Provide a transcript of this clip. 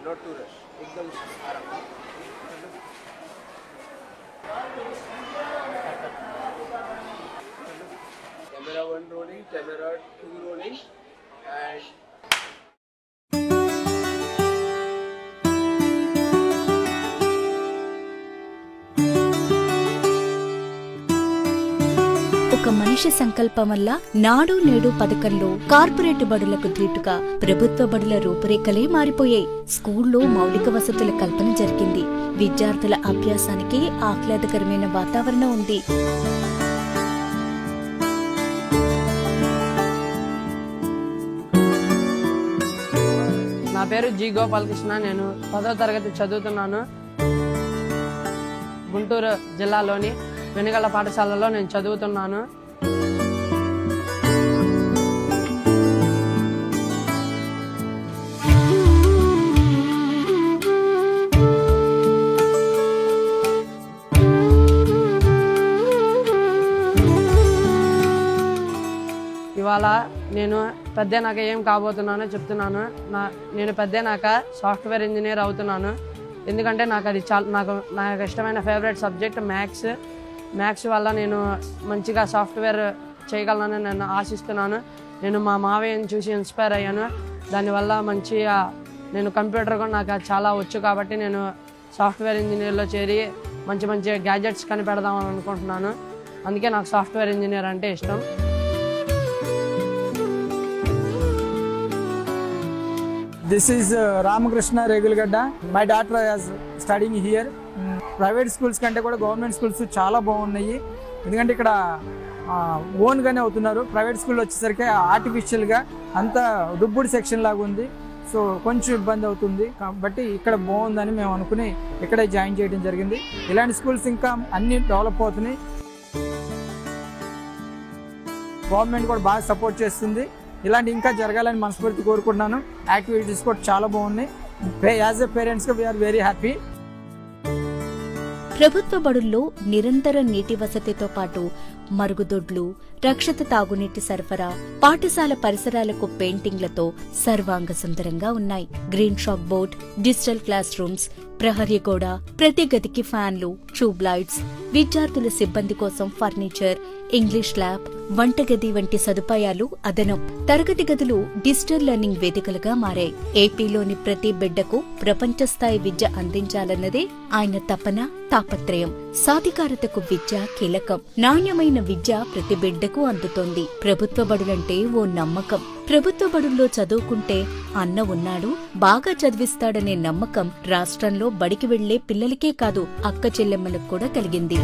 not too rush. एकदम आराम. Camera 1 rolling, camera 2 rolling, and ఒక మనిషి సంకల్పం వల్ల నాడు నేడు పథకంలో కార్పొరేట్ బడులకు ధీటుగా ప్రభుత్వ బడుల రూపురేఖలే మారిపోయాయి. స్కూల్లో మౌలిక వసతుల కల్పన జరిగింది. విద్యార్థుల అభ్యాసానికి ఆహ్లాదకరమైన వాతావరణం ఉంది. నా పేరు జి గోపాలకృష్ణ. నేను 10వ తరగతి చదువుతున్నాను. గుంటూరు జిల్లాలోని వెనుగళ్ల పాఠశాలలో నేను చదువుతున్నాను. ఇవాళ నేను పెద్దనాక ఏం కాబోతున్నానో చెప్తున్నాను. నేను పెద్దనాక సాఫ్ట్వేర్ ఇంజనీర్ అవుతున్నాను. ఎందుకంటే నాకు అది నాకు ఇష్టమైన ఫేవరెట్ సబ్జెక్ట్ మ్యాథ్స్ వల్ల నేను మంచిగా సాఫ్ట్వేర్ చేయగలనని నేను ఆశిస్తున్నాను. నేను మా మావయ్యని చూసి ఇన్స్పైర్ అయ్యాను. దానివల్ల మంచిగా నేను కంప్యూటర్ కూడా నాకు చాలా వచ్చు కాబట్టి నేను సాఫ్ట్వేర్ ఇంజనీర్లో చేరి మంచి గ్యాజెట్స్ కనిపెడదామని అనుకుంటున్నాను. అందుకే నాకు సాఫ్ట్వేర్ ఇంజనీర్ అంటే ఇష్టం. This is Ramakrishna Regulgadda. My daughter is studying here. Private schools కంటే కూడా గవర్నమెంట్ స్కూల్స్ చాలా బాగున్నాయి. ఎందుకంటే ఇక్కడ ఓన్గానే అవుతున్నారు. ప్రైవేట్ స్కూల్ వచ్చేసరికి ఆర్టిఫిషియల్గా అంతా దుబ్బుడు సెక్షన్ లాగా ఉంది. సో కొంచెం ఇబ్బంది అవుతుంది. కాబట్టి ఇక్కడ బాగుందని మేము అనుకుని ఇక్కడే జాయిన్ చేయడం జరిగింది. ఇలాంటి స్కూల్స్ ఇంకా అన్ని డెవలప్ అవుతున్నాయి. గవర్నమెంట్ కూడా బాగా సపోర్ట్ చేస్తుంది. ఇలాంటి ఇంకా జరగాలని మనస్ఫూర్తి కోరుకుంటున్నాను. యాక్టివిటీస్ కూడా చాలా బాగున్నాయి. యాజ్ ఎ పేరెంట్స్గా వీఆర్ వెరీ హ్యాపీ. ప్రభుత్వ బడుల్లో నిరంతర నీటి వసతితో పాటు మరుగుదొడ్లు, రక్షిత తాగునీటి సరఫరా, పాఠశాల పరిసరాలకు పెయింటింగ్లతో సర్వాంగ సుందరంగా ఉన్నాయి. Green shock board, digital class rooms, ప్రహరీ గోడ, ప్రతి గదికి ఫ్యాన్లు, ట్యూబ్ లైట్స్, విద్యార్థుల సిబ్బంది కోసం ఫర్నిచర్, ఇంగ్లీష్ ల్యాబ్, వంటగది వంటి సదుపాయాలు అదనం. తరగతి గదులు డిజిటల్ లెర్నింగ్ వేదికలుగా మారాయి. ఏపీలోని ప్రతి బిడ్డకు ప్రపంచ స్థాయి విద్య అందించాలన్నదే ఆయన తపన, తాపత్రయం. సాధికారతకు విద్య కీలకం. నాణ్యమైన విద్య ప్రతి బిడ్డకు అందుతోంది. ప్రభుత్వ బడులంటే ఓ నమ్మకం. ప్రభుత్వ బడుల్లో చదువుకుంటే అన్న ఉన్నాడు, బాగా చదివిస్తాడనే నమ్మకం రాష్ట్రంలో బడికి వెళ్లే పిల్లలకే కాదు, అక్క చెల్లెమ్మలకు కూడా కలిగింది.